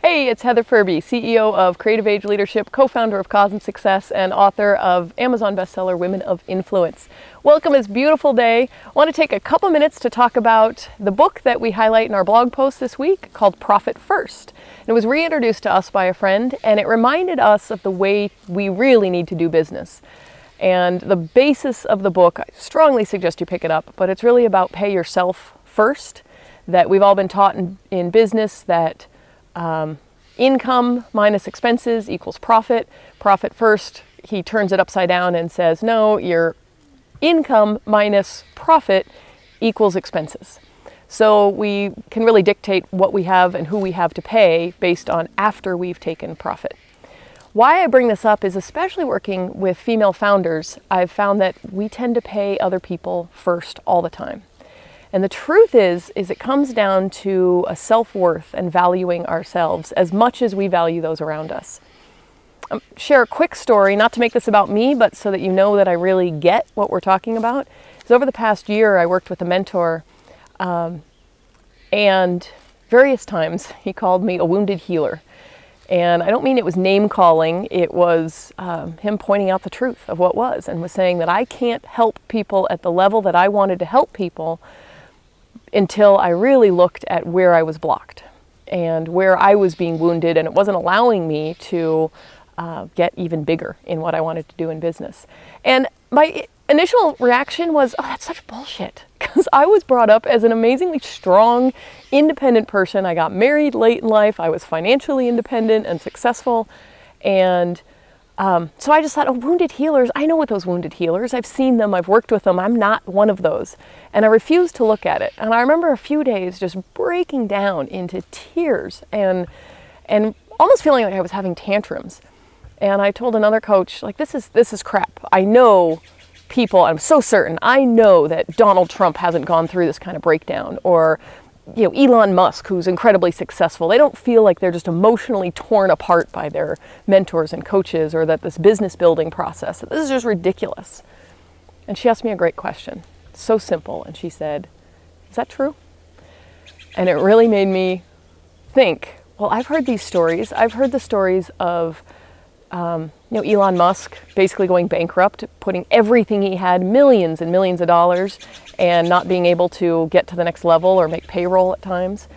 Hey, it's Heather Furby, CEO of Creative Age Leadership, co-founder of Cause and Success, and author of Amazon bestseller Women of Influence. Welcome, it's a beautiful day. I want to take a couple minutes to talk about the book that we highlight in our blog post this week called Profit First. It was reintroduced to us by a friend, and it reminded us of the way we really need to do business. And the basis of the book, I strongly suggest you pick it up, but it's really about pay yourself first, that we've all been taught in business that income minus expenses equals profit. Profit first, he turns it upside down and says, no, your income minus profit equals expenses. So we can really dictate what we have and who we have to pay based on after we've taken profit. Why I bring this up is, especially working with female founders, I've found that we tend to pay other people first all the time. And the truth is it comes down to a self-worth and valuing ourselves as much as we value those around us. Share a quick story, not to make this about me, but so that you know that I really get what we're talking about. So over the past year, I worked with a mentor, and various times he called me a wounded healer. And I don't mean it was name calling, it was him pointing out the truth of what was, and was saying that I can't help people at the level that I wanted to help people until I really looked at where I was blocked and where I was being wounded, and it wasn't allowing me to get even bigger in what I wanted to do in business. And my initial reaction was, oh, that's such bullshit, because I was brought up as an amazingly strong, independent person. I got married late in life. I was financially independent and successful, and so I just thought, oh, wounded healers, I know what those wounded healers, I've seen them, I've worked with them, I'm not one of those. And I refused to look at it. And I remember a few days just breaking down into tears and almost feeling like I was having tantrums. And I told another coach, like, this is crap. I know people, I'm so certain, I know that Donald Trump hasn't gone through this kind of breakdown, or Elon Musk, who's incredibly successful. They don't feel like they're just emotionally torn apart by their mentors and coaches, or that this business building process, this is just ridiculous. And she asked me a great question, so simple, and she said, is that true? And it really made me think, well, I've heard these stories. I've heard the stories of Elon Musk basically going bankrupt, putting everything he had, millions and millions of dollars, and not being able to get to the next level or make payroll at times.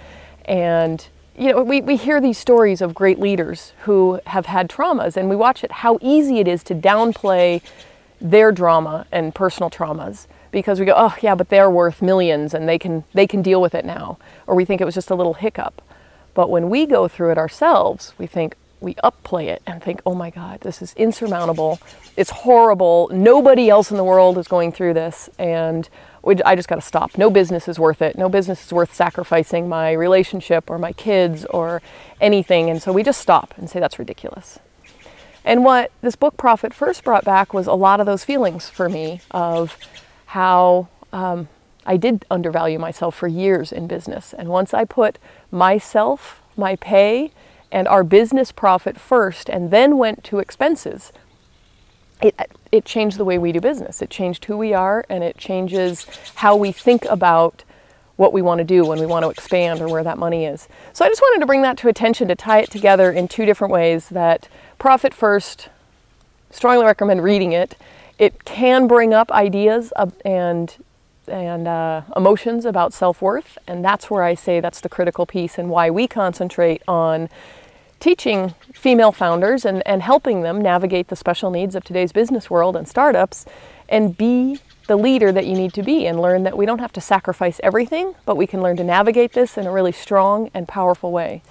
And we hear these stories of great leaders who have had traumas, and we watch it, how easy it is to downplay their drama and personal traumas, because we go, oh yeah, but they're worth millions and they can deal with it now. Or we think it was just a little hiccup. But when we go through it ourselves, we upplay it and think, oh my God, this is insurmountable. It's horrible. Nobody else in the world is going through this, and I just got to stop. No business is worth it. No business is worth sacrificing my relationship or my kids or anything. And so we just stop and say, that's ridiculous. And what this book, Profit First, brought back was a lot of those feelings for me of how I did undervalue myself for years in business. And once I put myself, my pay, and our business profit first, and then went to expenses, it changed the way we do business. It changed who we are, and it changes how we think about what we want to do when we want to expand, or where that money is. So I just wanted to bring that to attention, to tie it together in two different ways. That Profit First, strongly recommend reading it. It can bring up ideas and emotions about self-worth, and that's where I say that's the critical piece, and why we concentrate on teaching female founders and helping them navigate the special needs of today's business world and startups, and be the leader that you need to be, and learn that we don't have to sacrifice everything, but we can learn to navigate this in a really strong and powerful way.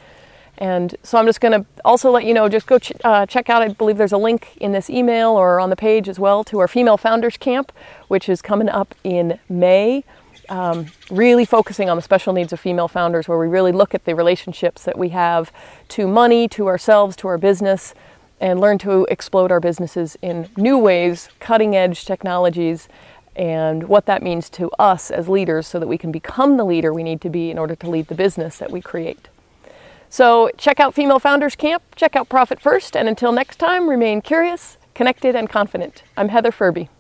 And so I'm just going to also let you know, just go check out, I believe there's a link in this email or on the page as well, to our Female Founders Camp, which is coming up in May. Really focusing on the special needs of female founders, where we really look at the relationships that we have to money, to ourselves, to our business, and learn to explode our businesses in new ways, cutting edge technologies, and what that means to us as leaders, so that we can become the leader we need to be in order to lead the business that we create. So check out Female Founders Camp, check out Profit First, and until next time, remain curious, connected, and confident. I'm Heather Furby.